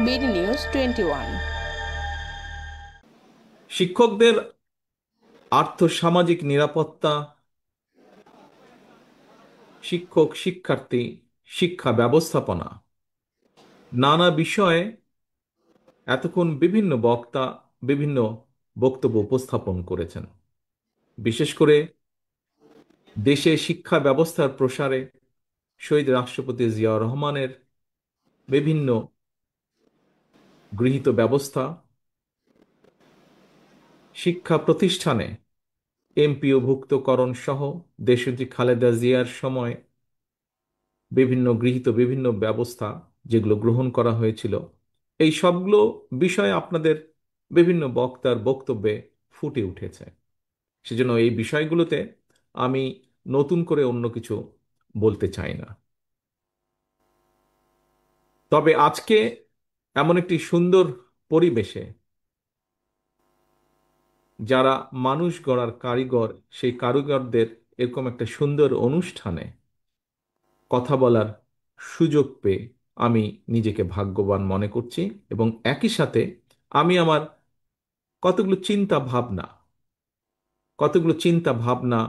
BD news 21। শিক্ষকদের আর্থসামাজিক নিরাপত্তা, শিক্ষক শিক্ষার্থী শিক্ষা ব্যবস্থাপনা, নানা বিষয়ে এতক্ষণ বিভিন্ন বক্তা বিভিন্ন বক্তব্য উপস্থাপন করেছেন। বিশেষ করে দেশে শিক্ষা ব্যবস্থার প্রসারে শহীদ রাষ্ট্রপতি জিয়াউর রহমানের বিভিন্ন গৃহীত ব্যবস্থা, শিক্ষা প্রতিষ্ঠানে এমপিওভুক্তকরণ সহ দেশনেত্রী খালেদা জিয়ার সময় বিভিন্ন ব্যবস্থা যেগুলো গ্রহণ করা হয়েছিল, এই সবগুলো বিষয়ে আপনাদের বিভিন্ন বক্তার বক্তব্যে ফুটে উঠেছে। সেজন্য এই বিষয়গুলোতে আমি নতুন করে অন্য কিছু বলতে চাই না। তবে আজকে এমন একটি সুন্দর পরিবেশে যারা মানুষ গড়ার কারিগর, সেই কারিগরদের এরকম একটা সুন্দর অনুষ্ঠানে কথা বলার সুযোগ পেয়ে আমি নিজেকে ভাগ্যবান মনে করছি। এবং একই সাথে আমি আমার কতগুলো চিন্তা ভাবনা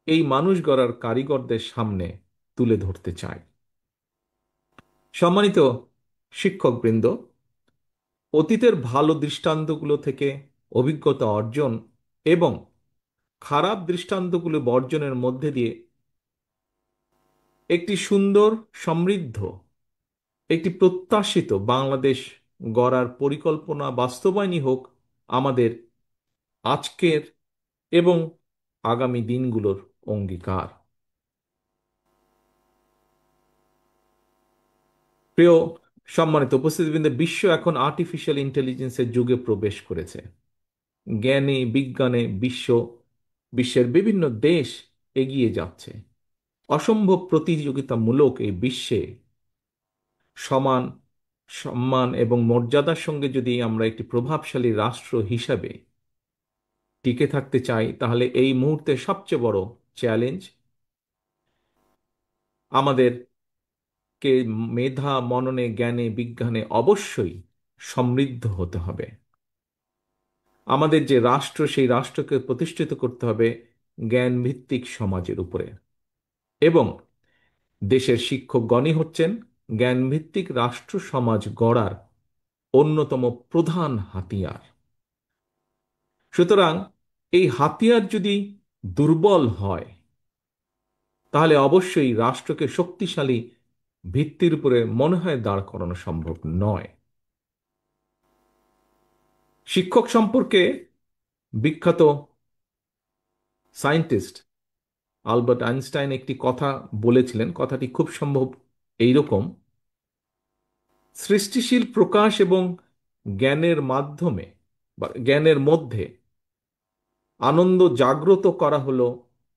এই মানুষ গড়ার কারিগরদের সামনে তুলে ধরতে চাই। সম্মানিত শিক্ষকবৃন্দ, অতীতের ভালো দৃষ্টান্তগুলো থেকে অভিজ্ঞতা অর্জন এবং খারাপ দৃষ্টান্তগুলো বর্জনের মধ্যে দিয়ে একটি সুন্দর, সমৃদ্ধ, একটি প্রত্যাশিত বাংলাদেশ গড়ার পরিকল্পনা বাস্তবায়নই হোক আমাদের আজকের এবং আগামী দিনগুলোর অঙ্গীকার। প্রিয় সম্মানিত উপস্থিতিবৃন্দ, বিশ্ব এখন আর্টিফিশিয়াল ইন্টেলিজেন্সের যুগে প্রবেশ করেছে। জ্ঞানে বিজ্ঞানে বিশ্বের বিভিন্ন দেশ এগিয়ে যাচ্ছে। অসম্ভব প্রতিযোগিতামূলক এই বিশ্বে সমান সম্মান এবং মর্যাদার সঙ্গে যদি আমরা একটি প্রভাবশালী রাষ্ট্র হিসাবে টিকে থাকতে চাই, তাহলে এই মুহূর্তে সবচেয়ে বড় চ্যালেঞ্জ আমাদেরকে মেধা মননে জ্ঞানে বিজ্ঞানে অবশ্যই সমৃদ্ধ হতে হবে। আমাদের যে রাষ্ট্র, সেই রাষ্ট্রকে প্রতিষ্ঠিত করতে হবে জ্ঞান ভিত্তিক সমাজের উপরে। এবং দেশের শিক্ষকগণই হচ্ছেন জ্ঞানভিত্তিক রাষ্ট্র সমাজ গড়ার অন্যতম প্রধান হাতিয়ার। সুতরাং এই হাতিয়ার যদি দুর্বল হয়, তাহলে অবশ্যই রাষ্ট্রকে শক্তিশালী ভিত্তির উপরে মনে হয় দাঁড় করানো সম্ভব নয়। শিক্ষক সম্পর্কে বিখ্যাত সায়েন্টিস্ট আলবার্ট আইনস্টাইন একটি কথা বলেছিলেন। কথাটি খুব সম্ভব এইরকম: সৃষ্টিশীল প্রকাশ এবং জ্ঞানের মাধ্যমে বা জ্ঞানের মধ্যে আনন্দ জাগ্রত করা হলো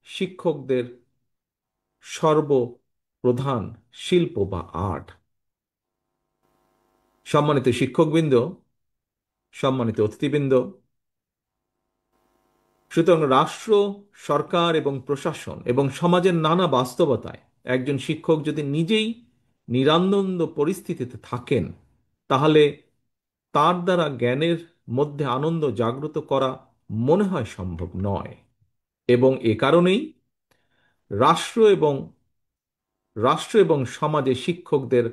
শিক্ষকদের সর্বপ্রধান শিল্প বা আর্ট। সম্মানিত শিক্ষকবৃন্দ, সম্মানিত অতিথিবৃন্দ, সুতরাং রাষ্ট্র, সরকার এবং প্রশাসন এবং সমাজের নানা বাস্তবতায় একজন শিক্ষক যদি নিজেই নিরানন্দ পরিস্থিতিতে থাকেন, তাহলে তার দ্বারা জ্ঞানের মধ্যে আনন্দ জাগ্রত করা মনে হয় সম্ভব নয়। এবং এ কারণেই রাষ্ট্র এবং সমাজে শিক্ষকদের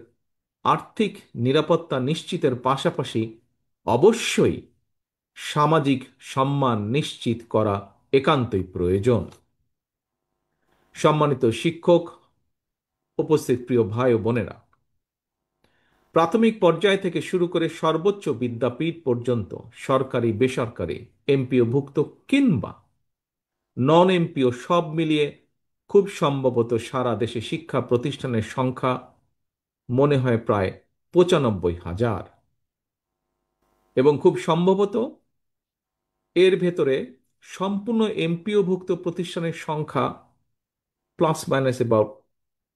আর্থিক নিরাপত্তা নিশ্চিতের পাশাপাশি অবশ্যই সামাজিক সম্মান নিশ্চিত করা একান্তই প্রয়োজন। সম্মানিত শিক্ষক উপস্থিত প্রিয় ভাই ও বোনেরা, প্রাথমিক পর্যায় থেকে শুরু করে সর্বোচ্চ বিদ্যাপীঠ পর্যন্ত সরকারি বেসরকারি এমপিওভুক্ত কিংবা নন এমপিও সব মিলিয়ে খুব সম্ভবত সারা দেশে শিক্ষা প্রতিষ্ঠানের সংখ্যা মনে হয় প্রায় ৯৫,০০০। এবং খুব সম্ভবত এর ভেতরে সম্পূর্ণ এমপিওভুক্ত প্রতিষ্ঠানের সংখ্যা প্লাস মাইনাস অ্যাবাউট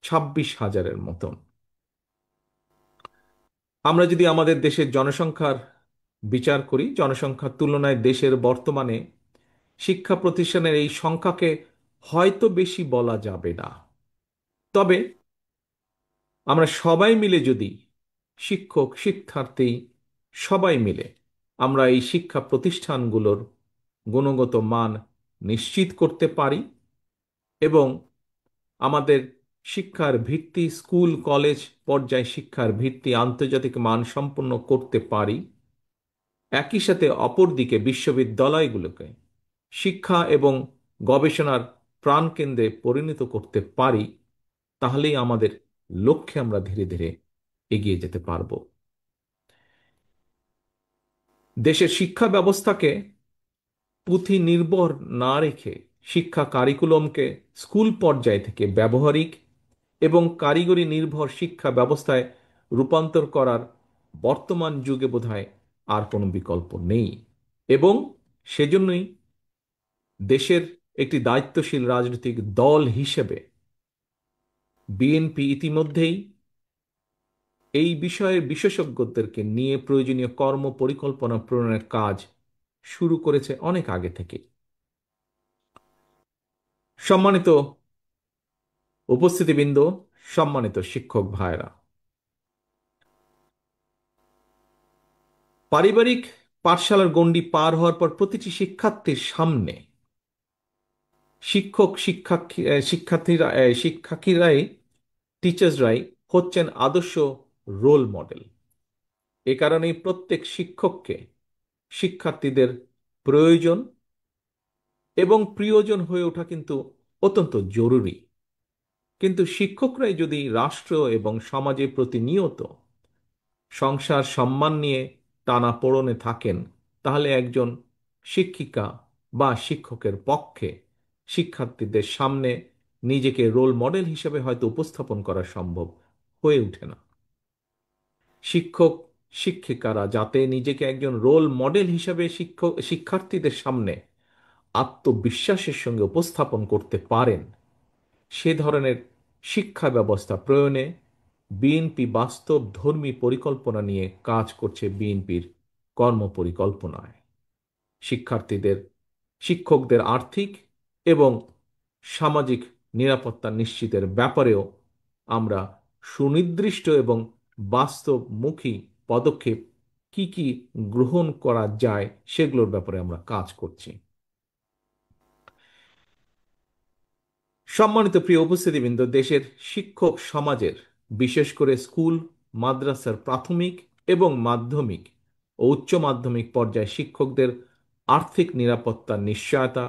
২৬,০০০-এর মতন। আমরা যদি আমাদের দেশের জনসংখ্যার বিচার করি, জনসংখ্যার তুলনায় দেশের বর্তমানে শিক্ষা প্রতিষ্ঠানের এই সংখ্যাকে হয়তো বেশি বলা যাবে না। তবে আমরা সবাই মিলে যদি শিক্ষক, শিক্ষার্থী সবাই মিলে আমরা এই শিক্ষা প্রতিষ্ঠানগুলোর গুণগত মান নিশ্চিত করতে পারি এবং আমাদের শিক্ষার ভিত্তি, স্কুল কলেজ পর্যায়ে শিক্ষার ভিত্তি আন্তর্জাতিক মান সম্পন্ন করতে পারি, একই সাথে অপরদিকে বিশ্ববিদ্যালয়গুলোকে শিক্ষা এবং গবেষণার প্রাণকেন্দ্রে পরিণত করতে পারি, তাহলেই আমাদের লক্ষ্যে আমরা ধীরে ধীরে এগিয়ে যেতে পারব। দেশের শিক্ষা ব্যবস্থাকে পুঁথি নির্ভর না রেখে শিক্ষা কারিকুলামকে স্কুল পর্যায় থেকে ব্যবহারিক এবং কারিগরি নির্ভর শিক্ষা ব্যবস্থায় রূপান্তর করার বর্তমান যুগে বোধহয় আর কোনো বিকল্প নেই। এবং সেজন্যই দেশের একটি দায়িত্বশীল রাজনৈতিক দল হিসেবে বিএনপি ইতিমধ্যেই এই বিষয়ের বিশেষজ্ঞদেরকে নিয়ে প্রয়োজনীয় কর্ম পরিকল্পনা প্রণয়নের কাজ শুরু করেছে অনেক আগে থেকে। সম্মানিত উপস্থিতিবৃন্দ, সম্মানিত শিক্ষক ভাইরা, পারিবারিক পাঠশালার গণ্ডি পার হওয়ার পর প্রতিটি শিক্ষার্থীর সামনে শিক্ষক, শিক্ষার্থীরাই, টিচার্সরাই হচ্ছেন আদর্শ রোল মডেল। এ কারণেই প্রত্যেক শিক্ষককে শিক্ষার্থীদের প্রয়োজন এবং প্রিয়জন হয়ে ওঠা কিন্তু অত্যন্ত জরুরি। কিন্তু শিক্ষকরাই যদি রাষ্ট্র এবং সমাজে প্রতিনিয়ত সংসার সম্মান নিয়ে টানাপোড়েনে থাকেন, তাহলে একজন শিক্ষিকা বা শিক্ষকের পক্ষে শিক্ষার্থীদের সামনে নিজেকে রোল মডেল হিসেবে হয়তো উপস্থাপন করা সম্ভব হয়ে ওঠে না। শিক্ষক শিক্ষিকারা যাতে নিজেকে একজন রোল মডেল হিসেবে শিক্ষার্থীদের সামনে আত্মবিশ্বাসের সঙ্গে উপস্থাপন করতে পারেন, সে ধরনের শিক্ষা ব্যবস্থা প্রয়োগে বিএনপি বাস্তব ধর্মী পরিকল্পনা নিয়ে কাজ করছে। বিএনপির কর্মপরিকল্পনায় শিক্ষার্থীদের, শিক্ষকদের আর্থিক এবং সামাজিক নিরাপত্তা নিশ্চিতের ব্যাপারেও আমরা সুনির্দিষ্ট এবং বাস্তবমুখী পদক্ষেপ কি কি গ্রহণ করা যায় সেগুলোর ব্যাপারে আমরা কাজ করছি। সম্মানিত প্রিয় উপস্থিতিবৃন্দ, দেশের শিক্ষক সমাজের, বিশেষ করে স্কুল, মাদ্রাসার প্রাথমিক এবং মাধ্যমিক ও উচ্চ মাধ্যমিক পর্যায়ে শিক্ষকদের আর্থিক নিরাপত্তার নিশ্চয়তা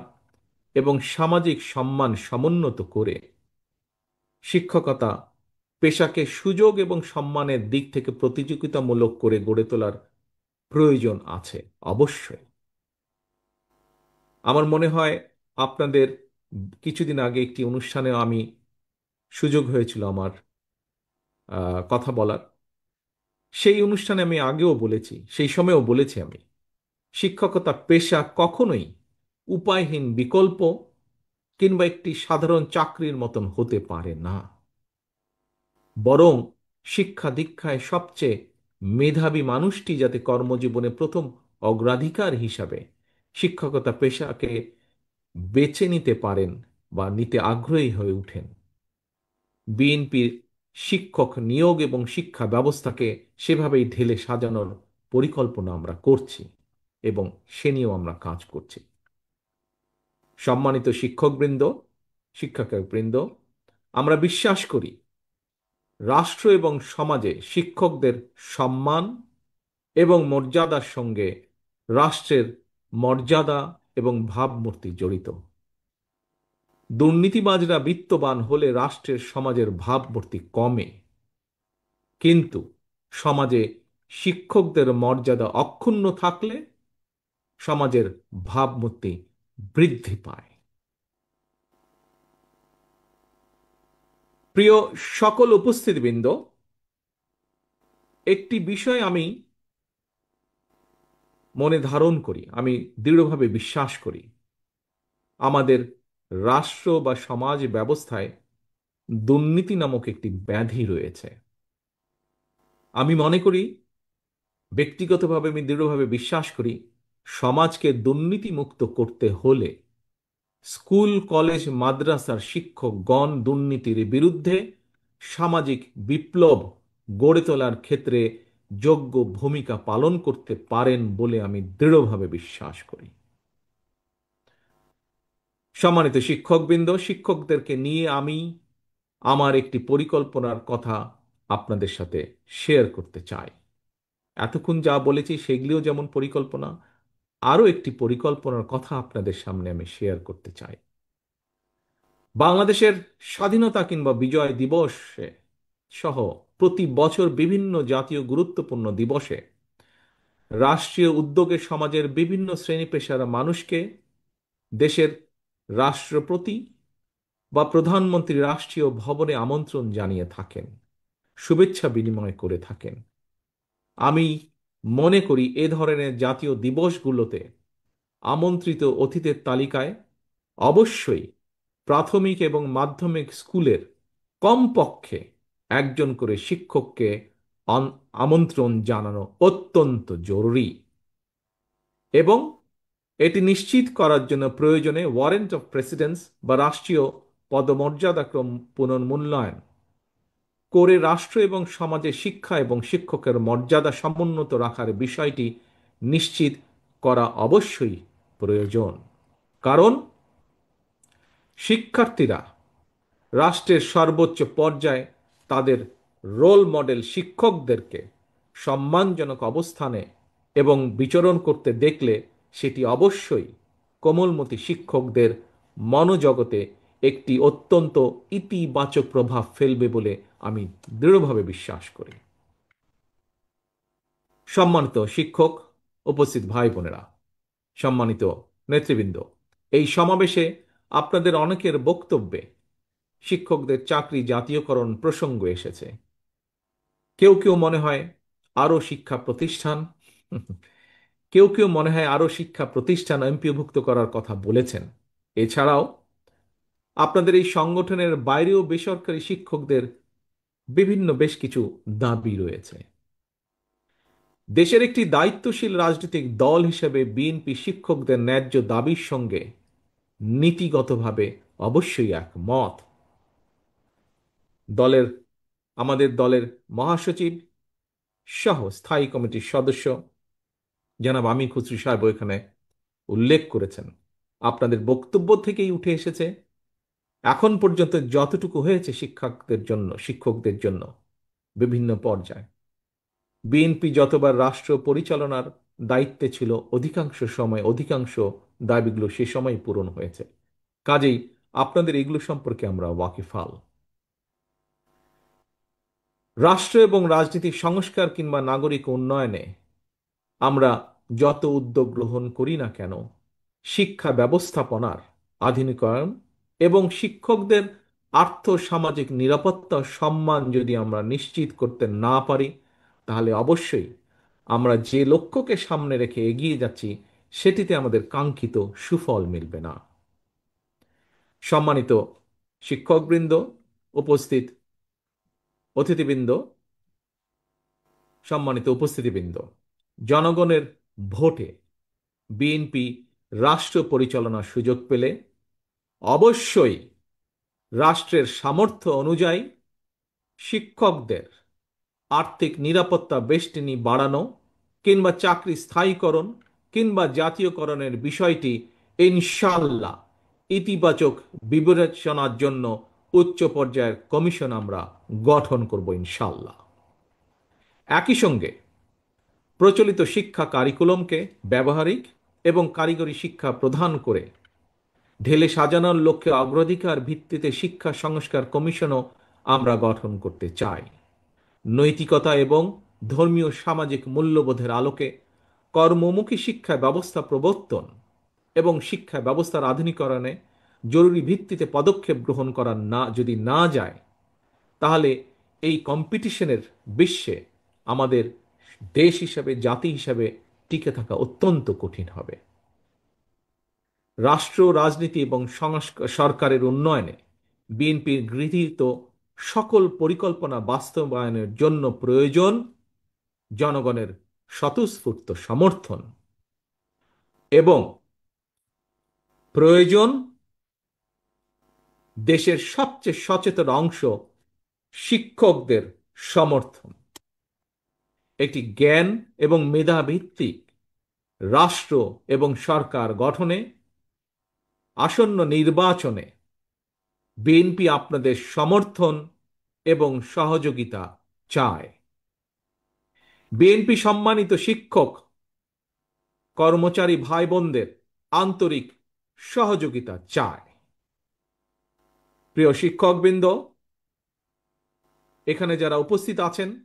এবং সামাজিক সম্মান সমুন্নত করে শিক্ষকতা পেশাকে সুযোগ এবং সম্মানের দিক থেকে প্রতিযোগিতামূলক করে গড়ে তোলার প্রয়োজন আছে অবশ্যই। আমার মনে হয় আপনাদের কিছুদিন আগে একটি অনুষ্ঠানেও আমি সুযোগ হয়েছিল আমার কথা বলার। সেই অনুষ্ঠানে আমি আগেও বলেছি, সেই সময়েও বলেছি, আমি শিক্ষকতা পেশা কখনোই উপায়হীন বিকল্প কিংবা একটি সাধারণ চাকরির মতন হতে পারে না। বরং শিক্ষা দীক্ষায় সবচেয়ে মেধাবী মানুষটি যাতে কর্মজীবনে প্রথম অগ্রাধিকার হিসাবে শিক্ষকতা পেশাকে বেছে নিতে পারেন বা নিতে আগ্রহী হয়ে ওঠেন, বিএনপির শিক্ষক নিয়োগ এবং শিক্ষা ব্যবস্থাকে সেভাবেই ঢেলে সাজানোর পরিকল্পনা আমরা করছি এবং সে নিয়েও আমরা কাজ করছি। সম্মানিত শিক্ষকবৃন্দ, শিক্ষকবৃন্দ, আমরা বিশ্বাস করি রাষ্ট্র এবং সমাজে শিক্ষকদের সম্মান এবং মর্যাদার সঙ্গে রাষ্ট্রের মর্যাদা এবং ভাবমূর্তি জড়িত। দুর্নীতিবাজরা বিত্তবান হলে রাষ্ট্রের, সমাজের ভাবমূর্তি কমে, কিন্তু সমাজে শিক্ষকদের মর্যাদা অক্ষুণ্ণ থাকলে সমাজের ভাবমূর্তি বৃদ্ধি পায়। প্রিয় সকল উপস্থিতবৃন্দ, একটি বিষয় আমি মনে ধারণ করি, আমি দৃঢ়ভাবে বিশ্বাস করি, আমাদের রাষ্ট্র বা সমাজ ব্যবস্থায় দুর্নীতি নামক একটি ব্যাধি রয়েছে। আমি মনে করি, ব্যক্তিগতভাবে আমি দৃঢ়ভাবে বিশ্বাস করি, সমাজকে দুর্নীতিমুক্ত করতে হলে স্কুল কলেজ মাদ্রাসার শিক্ষকগণ দুর্নীতির বিরুদ্ধে সামাজিক বিপ্লব গড়ে তোলার ক্ষেত্রে যোগ্য ভূমিকা পালন করতে পারেন বলে আমি দৃঢ়ভাবে বিশ্বাস করি। সম্মানিত শিক্ষকবৃন্দ, শিক্ষকদেরকে নিয়ে আমি আমার একটি পরিকল্পনার কথা আপনাদের সাথে শেয়ার করতে চাই। এতক্ষণ যা বলেছি সেগুলিও যেমন পরিকল্পনা, আরও একটি পরিকল্পনার কথা আপনাদের সামনে আমি শেয়ার করতে চাই। বাংলাদেশের স্বাধীনতা কিংবা বিজয় দিবসে সহ প্রতি বছর বিভিন্ন জাতীয় গুরুত্বপূর্ণ দিবসে রাষ্ট্রীয় উদ্যোগে সমাজের বিভিন্ন শ্রেণী পেশার মানুষকে দেশের রাষ্ট্রপতি বা প্রধানমন্ত্রী রাষ্ট্রীয় ভবনে আমন্ত্রণ জানিয়ে থাকেন, শুভেচ্ছা বিনিময় করে থাকেন। আমি মনে করি এ ধরনের জাতীয় দিবসগুলোতে আমন্ত্রিত অতিথিদের তালিকায় অবশ্যই প্রাথমিক এবং মাধ্যমিক স্কুলের কমপক্ষে একজন করে শিক্ষককে আমন্ত্রণ জানানো অত্যন্ত জরুরি, এবং এটি নিশ্চিত করার জন্য প্রয়োজনে ওয়ারেন্ট অফ প্রেসিডেন্স বা রাষ্ট্রীয় পদমর্যাদাক্রম পুনর্মূল্যায়ন করে রাষ্ট্র এবং সমাজে শিক্ষা এবং শিক্ষকের মর্যাদা সমুন্নত রাখার বিষয়টি নিশ্চিত করা অবশ্যই প্রয়োজন। কারণ শিক্ষার্থীরা রাষ্ট্রের সর্বোচ্চ পর্যায়ে তাদের রোল মডেল শিক্ষকদেরকে সম্মানজনক অবস্থানে এবং বিচরণ করতে দেখলে সেটি অবশ্যই কোমলমতি শিক্ষকদের মনোজগতে একটি অত্যন্ত ইতিবাচক প্রভাব ফেলবে বলে আমি দৃঢ়ভাবে বিশ্বাস করি। সম্মানিত শিক্ষক, উপস্থিত ভাই বোনেরা, সম্মানিত নেতৃবৃন্দ, এই সমাবেশে আপনাদের অনেকের বক্তব্যে শিক্ষকদের চাকরি জাতীয়করণ প্রসঙ্গ এসেছে। কেউ কেউ মনে হয় আরো শিক্ষা প্রতিষ্ঠান কেউ কেউ মনে হয় আরো শিক্ষা প্রতিষ্ঠান এমপিওভুক্ত করার কথা বলেছেন। এছাড়াও আপনাদের এই সংগঠনের বাইরেও বেসরকারি শিক্ষকদের বিভিন্ন বেশ কিছু দাবি রয়েছে। দেশের একটি দায়িত্বশীল রাজনৈতিক দল হিসেবে বিএনপি শিক্ষকদের ন্যায্য দাবির সঙ্গে নীতিগতভাবে অবশ্যই একমত। দলের আমাদের দলের মহাসচিব সহ স্থায়ী কমিটির সদস্য জনাব আমির খুসরো সাহেব এখানে উল্লেখ করেছেন, আপনাদের বক্তব্য থেকেই উঠে এসেছে এখন পর্যন্ত যতটুকু হয়েছে শিক্ষকদের জন্য বিভিন্ন পর্যায়ে বিএনপি যতবার রাষ্ট্র পরিচালনার দায়িত্বে ছিল অধিকাংশ সময় অধিকাংশ দাবিগুলো সে সময় পূরণ হয়েছে। কাজেই আপনাদের এগুলো সম্পর্কে আমরা ওয়াকিফাল। রাষ্ট্র এবং রাজনীতির সংস্কার কিংবা নাগরিক উন্নয়নে আমরা যত উদ্যোগ গ্রহণ করি না কেন, শিক্ষা ব্যবস্থাপনার আধুনিকায়ন এবং শিক্ষকদের আর্থ সামাজিক নিরাপত্তা সম্মান যদি আমরা নিশ্চিত করতে না পারি, তাহলে অবশ্যই আমরা যে লক্ষ্যকে সামনে রেখে এগিয়ে যাচ্ছি সেটিতে আমাদের কাঙ্ক্ষিত সুফল মিলবে না। সম্মানিত শিক্ষকবৃন্দ, উপস্থিত অতিথিবৃন্দ, সম্মানিত উপস্থিতিবৃন্দ, জনগণের ভোটে বিএনপি রাষ্ট্র পরিচালনার সুযোগ পেলে অবশ্যই রাষ্ট্রের সামর্থ্য অনুযায়ী শিক্ষকদের আর্থিক নিরাপত্তা বেষ্টনী বাড়ানো কিংবা চাকরি স্থায়ীকরণ কিংবা জাতীয়করণের বিষয়টি ইনশাআল্লাহ ইতিবাচক বিবেচনার জন্য উচ্চ পর্যায়ের কমিশন আমরা গঠন করব ইনশাআল্লাহ। একই সঙ্গে প্রচলিত শিক্ষা কারিকুলামকে ব্যবহারিক এবং কারিগরি শিক্ষা প্রদান করে ঢেলে সাজানোর লক্ষ্যে অগ্রাধিকার ভিত্তিতে শিক্ষা সংস্কার কমিশনও আমরা গঠন করতে চাই। নৈতিকতা এবং ধর্মীয় সামাজিক মূল্যবোধের আলোকে কর্মমুখী শিক্ষা ব্যবস্থা প্রবর্তন এবং শিক্ষা ব্যবস্থার আধুনিকরণে জরুরি ভিত্তিতে পদক্ষেপ গ্রহণ করা যদি না যায়, তাহলে এই কম্পিটিশনের বিশ্বে আমাদের দেশ হিসাবে জাতি হিসাবে টিকে থাকা অত্যন্ত কঠিন হবে। রাষ্ট্র রাজনীতি এবং সরকারের উন্নয়নে বিএনপির গৃহীত সকল পরিকল্পনা বাস্তবায়নের জন্য প্রয়োজন জনগণের স্বতঃস্ফূর্ত সমর্থন এবং প্রয়োজন দেশের সবচেয়ে সচেতন অংশ শিক্ষকদের সমর্থন। একটি জ্ঞান এবং মেধা ভিত্তিক রাষ্ট্র এবং সরকার গঠনে, আসন্ন নির্বাচনে বিএনপি আপনাদের সমর্থন এবং সহযোগিতা চায়। বিএনপি সম্মানিত শিক্ষক কর্মচারী ভাই বোনদের আন্তরিক সহযোগিতা চায়। প্রিয় শিক্ষকবৃন্দ, এখানে যারা উপস্থিত আছেন,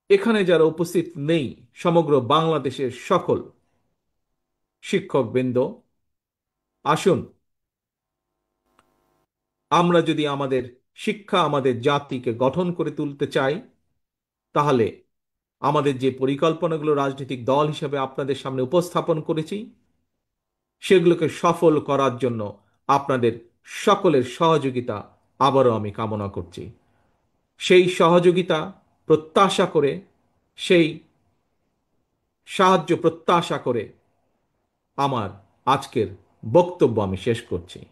এখানে যারা উপস্থিত নেই, সমগ্র বাংলাদেশের সকল শিক্ষকবৃন্দ, আসুন আমরা যদি আমাদের শিক্ষা, আমাদের জাতিকে গঠন করে তুলতে চাই, তাহলে আমাদের যে পরিকল্পনাগুলো রাজনৈতিক দল হিসেবে আপনাদের সামনে উপস্থাপন করেছি, সেগুলোকে সফল করার জন্য আপনাদের সকলের সহযোগিতা আবারও আমি কামনা করছি। সেই সহযোগিতা প্রত্যাশা করে, সেই সাহায্য প্রত্যাশা করে আমার আজকের বক্তব্য আমি শেষ করছি।